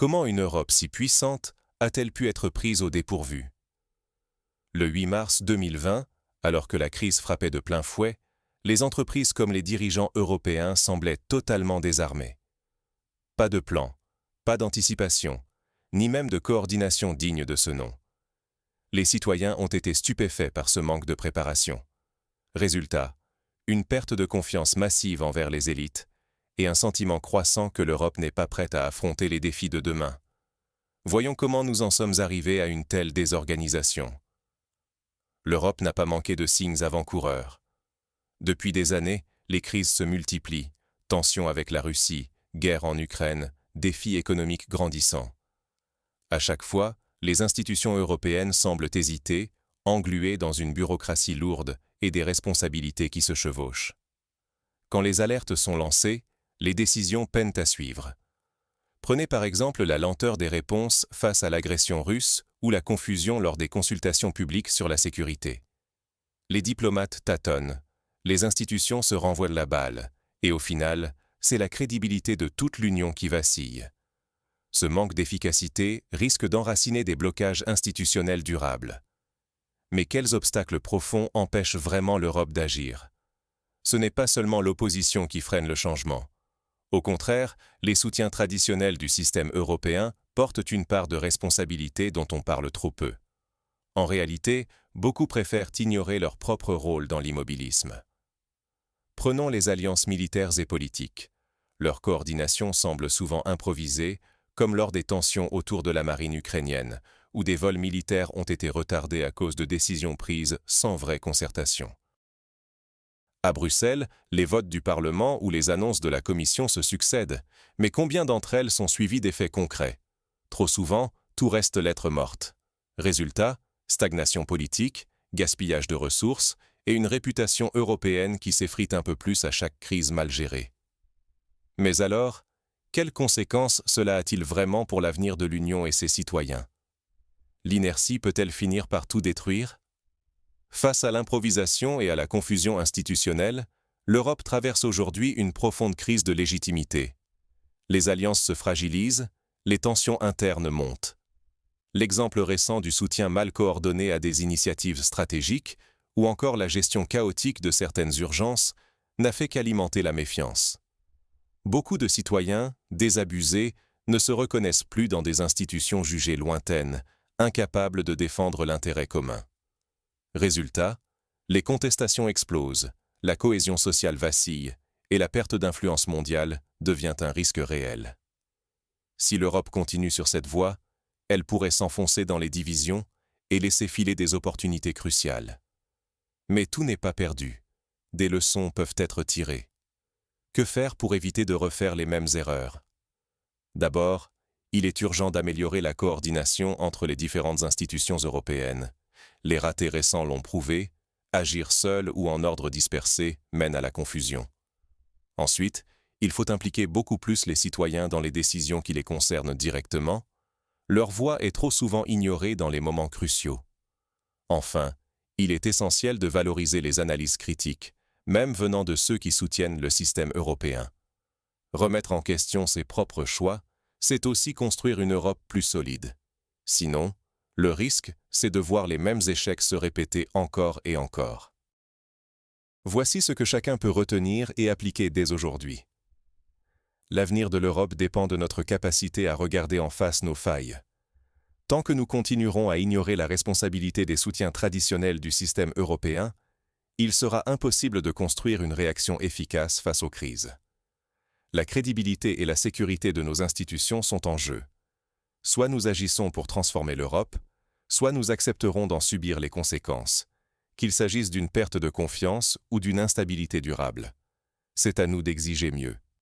Comment une Europe si puissante a-t-elle pu être prise au dépourvu? Le 8 mars 2020, alors que la crise frappait de plein fouet, les entreprises comme les dirigeants européens semblaient totalement désarmés. Pas de plan, pas d'anticipation, ni même de coordination digne de ce nom. Les citoyens ont été stupéfaits par ce manque de préparation. Résultat, une perte de confiance massive envers les élites et un sentiment croissant que l'Europe n'est pas prête à affronter les défis de demain. Voyons comment nous en sommes arrivés à une telle désorganisation. L'Europe n'a pas manqué de signes avant-coureurs. Depuis des années, les crises se multiplient, tensions avec la Russie, guerre en Ukraine, défis économiques grandissants. À chaque fois, les institutions européennes semblent hésiter, engluées dans une bureaucratie lourde et des responsabilités qui se chevauchent. Quand les alertes sont lancées, les décisions peinent à suivre. Prenez par exemple la lenteur des réponses face à l'agression russe ou la confusion lors des consultations publiques sur la sécurité. Les diplomates tâtonnent, les institutions se renvoient la balle, et au final, c'est la crédibilité de toute l'Union qui vacille. Ce manque d'efficacité risque d'enraciner des blocages institutionnels durables. Mais quels obstacles profonds empêchent vraiment l'Europe d'agir? Ce n'est pas seulement l'opposition qui freine le changement. Au contraire, les soutiens traditionnels du système européen portent une part de responsabilité dont on parle trop peu. En réalité, beaucoup préfèrent ignorer leur propre rôle dans l'immobilisme. Prenons les alliances militaires et politiques. Leur coordination semble souvent improvisée, comme lors des tensions autour de la marine ukrainienne, où des vols militaires ont été retardés à cause de décisions prises sans vraie concertation. À Bruxelles, les votes du Parlement ou les annonces de la Commission se succèdent, mais combien d'entre elles sont suivies d'effets concrets? Trop souvent, tout reste lettre morte. Résultat, stagnation politique, gaspillage de ressources et une réputation européenne qui s'effrite un peu plus à chaque crise mal gérée. Mais alors, quelles conséquences cela a-t-il vraiment pour l'avenir de l'Union et ses citoyens? L'inertie peut-elle finir par tout détruire? Face à l'improvisation et à la confusion institutionnelle, l'Europe traverse aujourd'hui une profonde crise de légitimité. Les alliances se fragilisent, les tensions internes montent. L'exemple récent du soutien mal coordonné à des initiatives stratégiques ou encore la gestion chaotique de certaines urgences n'a fait qu'alimenter la méfiance. Beaucoup de citoyens, désabusés, ne se reconnaissent plus dans des institutions jugées lointaines, incapables de défendre l'intérêt commun. Résultat, les contestations explosent, la cohésion sociale vacille et la perte d'influence mondiale devient un risque réel. Si l'Europe continue sur cette voie, elle pourrait s'enfoncer dans les divisions et laisser filer des opportunités cruciales. Mais tout n'est pas perdu. Des leçons peuvent être tirées. Que faire pour éviter de refaire les mêmes erreurs? D'abord, il est urgent d'améliorer la coordination entre les différentes institutions européennes. Les ratés récents l'ont prouvé, agir seul ou en ordre dispersé mène à la confusion. Ensuite, il faut impliquer beaucoup plus les citoyens dans les décisions qui les concernent directement. Leur voix est trop souvent ignorée dans les moments cruciaux. Enfin, il est essentiel de valoriser les analyses critiques, même venant de ceux qui soutiennent le système européen. Remettre en question ses propres choix, c'est aussi construire une Europe plus solide. Sinon, le risque, c'est de voir les mêmes échecs se répéter encore et encore. Voici ce que chacun peut retenir et appliquer dès aujourd'hui. L'avenir de l'Europe dépend de notre capacité à regarder en face nos failles. Tant que nous continuerons à ignorer la responsabilité des soutiens traditionnels du système européen, il sera impossible de construire une réaction efficace face aux crises. La crédibilité et la sécurité de nos institutions sont en jeu. Soit nous agissons pour transformer l'Europe, soit nous accepterons d'en subir les conséquences, qu'il s'agisse d'une perte de confiance ou d'une instabilité durable. C'est à nous d'exiger mieux.